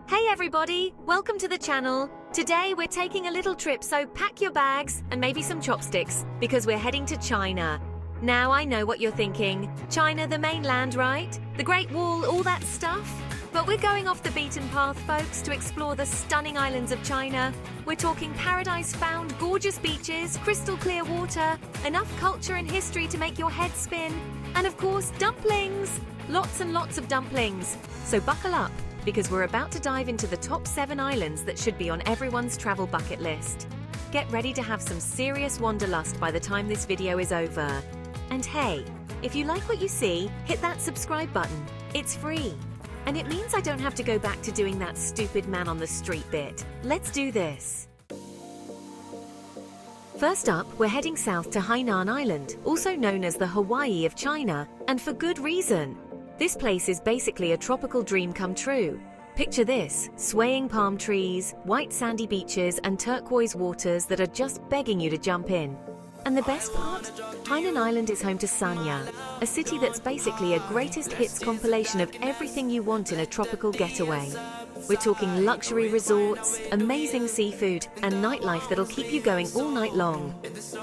Hey everybody, welcome to the channel. Today we're taking a little trip, so pack your bags and maybe some chopsticks because we're heading to China. Now I know what you're thinking. China, the mainland, right? The Great Wall, all that stuff? But we're going off the beaten path, folks, to explore the stunning islands of China. We're talking paradise found, gorgeous beaches, crystal clear water, enough culture and history to make your head spin, and of course, dumplings! Lots and lots of dumplings. So buckle up, because we're about to dive into the top 7 islands that should be on everyone's travel bucket list. Get ready to have some serious wanderlust by the time this video is over. And hey, if you like what you see, hit that subscribe button. It's free. And it means I don't have to go back to doing that stupid man on the street bit. Let's do this. First up, we're heading south to Hainan Island, also known as the Hawaii of China, and for good reason. This place is basically a tropical dream come true. Picture this, swaying palm trees, white sandy beaches, and turquoise waters that are just begging you to jump in. And the best part? Hainan Island is home to Sanya, a city that's basically a greatest hits compilation of everything you want in a tropical getaway. We're talking luxury resorts, amazing seafood, and nightlife that'll keep you going all night long.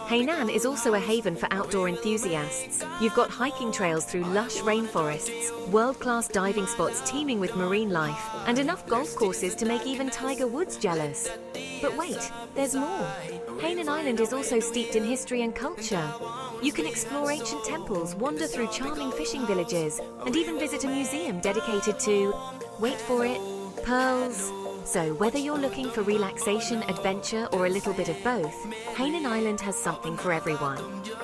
Hainan is also a haven for outdoor enthusiasts. You've got hiking trails through lush rainforests, world-class diving spots teeming with marine life, and enough golf courses to make even Tiger Woods jealous. But wait, there's more. Hainan Island is also steeped in history and culture. You can explore ancient temples, wander through charming fishing villages, and even visit a museum dedicated to, wait for it, pearls. So whether you're looking for relaxation, adventure, or a little bit of both, Hainan Island has something for everyone.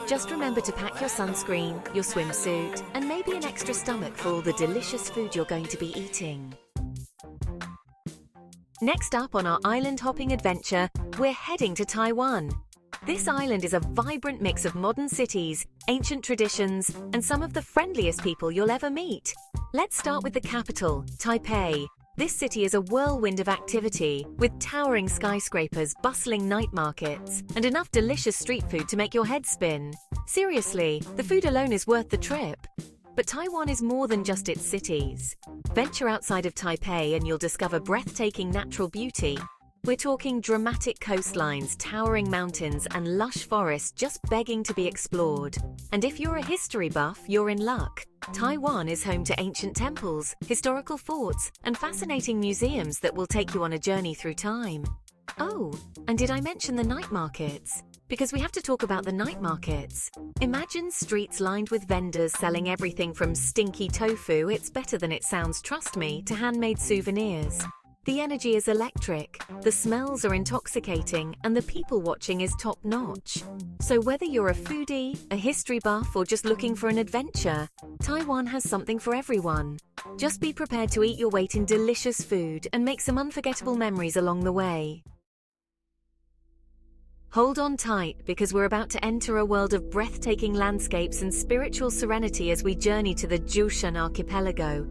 Just remember to pack your sunscreen, your swimsuit, and maybe an extra stomach for all the delicious food you're going to be eating. Next up on our island hopping adventure, we're heading to Taiwan. This island is a vibrant mix of modern cities, ancient traditions, and some of the friendliest people you'll ever meet. Let's start with the capital, Taipei. This city is a whirlwind of activity, with towering skyscrapers, bustling night markets, and enough delicious street food to make your head spin. Seriously, the food alone is worth the trip. But Taiwan is more than just its cities. Venture outside of Taipei and you'll discover breathtaking natural beauty. We're talking dramatic coastlines, towering mountains, and lush forests just begging to be explored. And if you're a history buff, you're in luck. Taiwan is home to ancient temples, historical forts, and fascinating museums that will take you on a journey through time. Oh, and did I mention the night markets? Because we have to talk about the night markets. Imagine streets lined with vendors selling everything from stinky tofu, it's better than it sounds, trust me, to handmade souvenirs. The energy is electric, the smells are intoxicating, and the people watching is top-notch. So whether you're a foodie, a history buff, or just looking for an adventure, Taiwan has something for everyone. Just be prepared to eat your weight in delicious food and make some unforgettable memories along the way. Hold on tight, because we're about to enter a world of breathtaking landscapes and spiritual serenity as we journey to the Zhoushan Archipelago.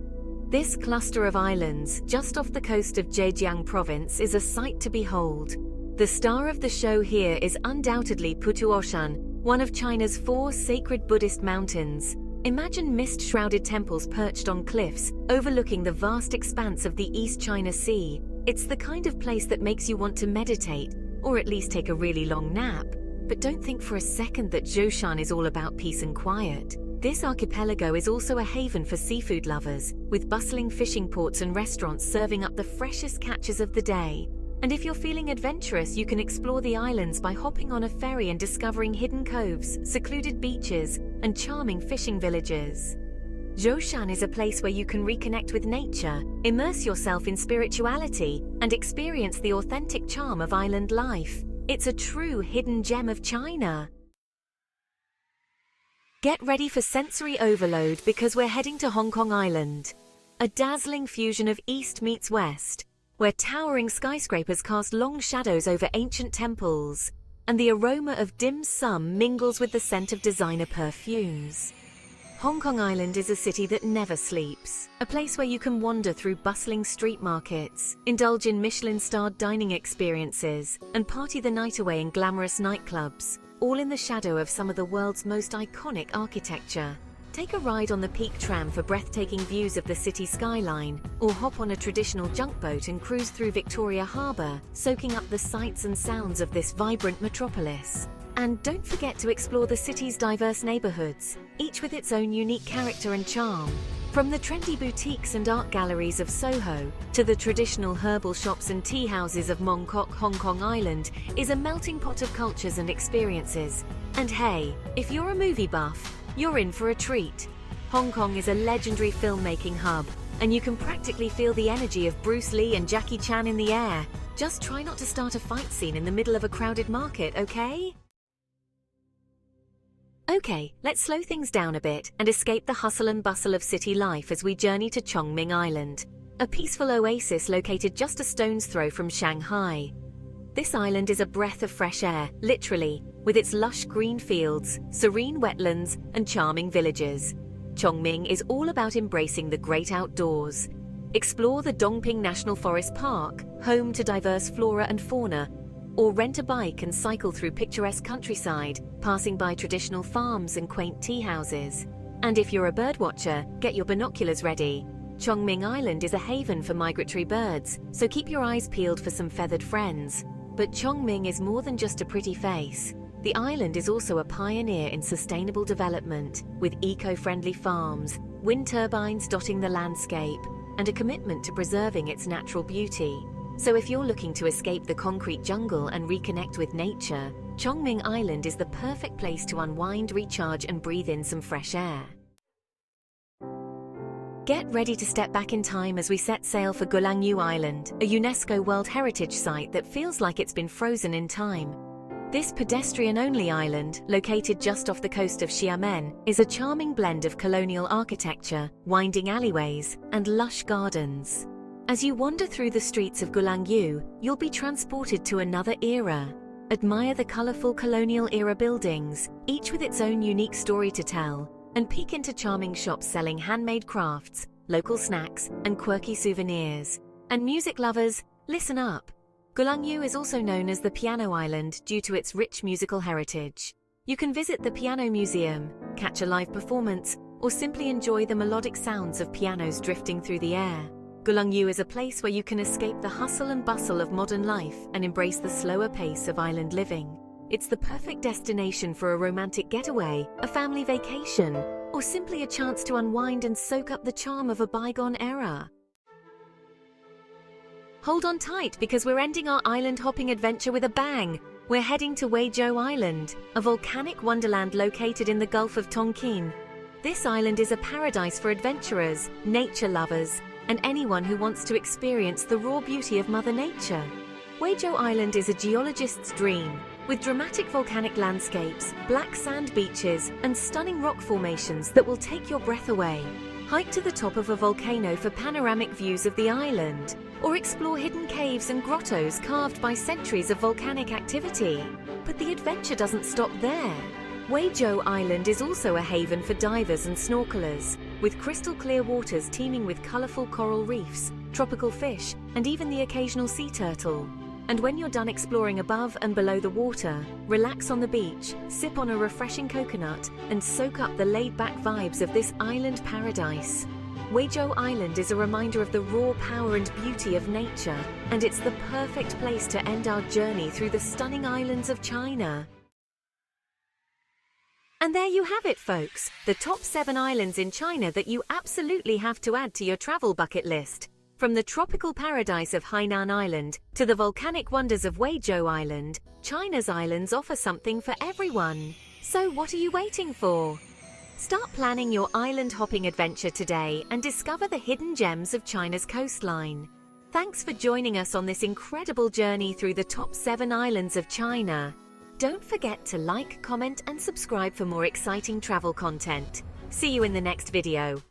This cluster of islands, just off the coast of Zhejiang province, is a sight to behold. The star of the show here is undoubtedly Putuoshan, one of China's 4 sacred Buddhist mountains. Imagine mist-shrouded temples perched on cliffs, overlooking the vast expanse of the East China Sea. It's the kind of place that makes you want to meditate, or at least take a really long nap. But don't think for a second that Zhoushan is all about peace and quiet. This archipelago is also a haven for seafood lovers, with bustling fishing ports and restaurants serving up the freshest catches of the day. And if you're feeling adventurous, you can explore the islands by hopping on a ferry and discovering hidden coves, secluded beaches, and charming fishing villages. Zhoushan is a place where you can reconnect with nature, immerse yourself in spirituality, and experience the authentic charm of island life. It's a true hidden gem of China. Get ready for sensory overload because we're heading to Hong Kong Island. A dazzling fusion of East meets West, where towering skyscrapers cast long shadows over ancient temples, and the aroma of dim sum mingles with the scent of designer perfumes. Hong Kong Island is a city that never sleeps, a place where you can wander through bustling street markets, indulge in Michelin-starred dining experiences, and party the night away in glamorous nightclubs, all in the shadow of some of the world's most iconic architecture. Take a ride on the Peak Tram for breathtaking views of the city skyline, or hop on a traditional junk boat and cruise through Victoria Harbour, soaking up the sights and sounds of this vibrant metropolis. And don't forget to explore the city's diverse neighbourhoods, each with its own unique character and charm. From the trendy boutiques and art galleries of Soho to the traditional herbal shops and tea houses of Mongkok, Hong Kong Island is a melting pot of cultures and experiences. And hey, if you're a movie buff, you're in for a treat. Hong Kong is a legendary filmmaking hub, and you can practically feel the energy of Bruce Lee and Jackie Chan in the air. Just try not to start a fight scene in the middle of a crowded market, okay? Okay, let's slow things down a bit and escape the hustle and bustle of city life as we journey to Chongming Island, a peaceful oasis located just a stone's throw from Shanghai. This island is a breath of fresh air, literally, with its lush green fields, serene wetlands, and charming villages. Chongming is all about embracing the great outdoors. Explore the Dongping National Forest Park, home to diverse flora and fauna, or rent a bike and cycle through picturesque countryside, passing by traditional farms and quaint tea houses. And if you're a birdwatcher, get your binoculars ready. Chongming Island is a haven for migratory birds, so keep your eyes peeled for some feathered friends. But Chongming is more than just a pretty face. The island is also a pioneer in sustainable development, with eco-friendly farms, wind turbines dotting the landscape, and a commitment to preserving its natural beauty. So if you're looking to escape the concrete jungle and reconnect with nature, Chongming Island is the perfect place to unwind, recharge, and breathe in some fresh air. Get ready to step back in time as we set sail for Gulangyu Island, a UNESCO World Heritage Site that feels like it's been frozen in time. This pedestrian-only island, located just off the coast of Xiamen, is a charming blend of colonial architecture, winding alleyways, and lush gardens. As you wander through the streets of Gulangyu, you'll be transported to another era. Admire the colourful colonial-era buildings, each with its own unique story to tell, and peek into charming shops selling handmade crafts, local snacks, and quirky souvenirs. And music lovers, listen up! Gulangyu is also known as the Piano Island due to its rich musical heritage. You can visit the Piano Museum, catch a live performance, or simply enjoy the melodic sounds of pianos drifting through the air. Gulangyu is a place where you can escape the hustle and bustle of modern life and embrace the slower pace of island living. It's the perfect destination for a romantic getaway, a family vacation, or simply a chance to unwind and soak up the charm of a bygone era. Hold on tight because we're ending our island hopping adventure with a bang. We're heading to Weizhou Island, a volcanic wonderland located in the Gulf of Tonkin. This island is a paradise for adventurers, nature lovers, and anyone who wants to experience the raw beauty of Mother Nature. Weizhou Island is a geologist's dream, with dramatic volcanic landscapes, black sand beaches, and stunning rock formations that will take your breath away. Hike to the top of a volcano for panoramic views of the island, or explore hidden caves and grottos carved by centuries of volcanic activity. But the adventure doesn't stop there. Weizhou Island is also a haven for divers and snorkelers, with crystal-clear waters teeming with colourful coral reefs, tropical fish, and even the occasional sea turtle. And when you're done exploring above and below the water, relax on the beach, sip on a refreshing coconut, and soak up the laid-back vibes of this island paradise. Weizhou Island is a reminder of the raw power and beauty of nature, and it's the perfect place to end our journey through the stunning islands of China. And there you have it, folks, the top 7 islands in China that you absolutely have to add to your travel bucket list. From the tropical paradise of Hainan Island to the volcanic wonders of Weizhou Island, China's islands offer something for everyone. So what are you waiting for? Start planning your island hopping adventure today and discover the hidden gems of China's coastline. Thanks for joining us on this incredible journey through the top 7 islands of China. Don't forget to like, comment, and subscribe for more exciting travel content. See you in the next video.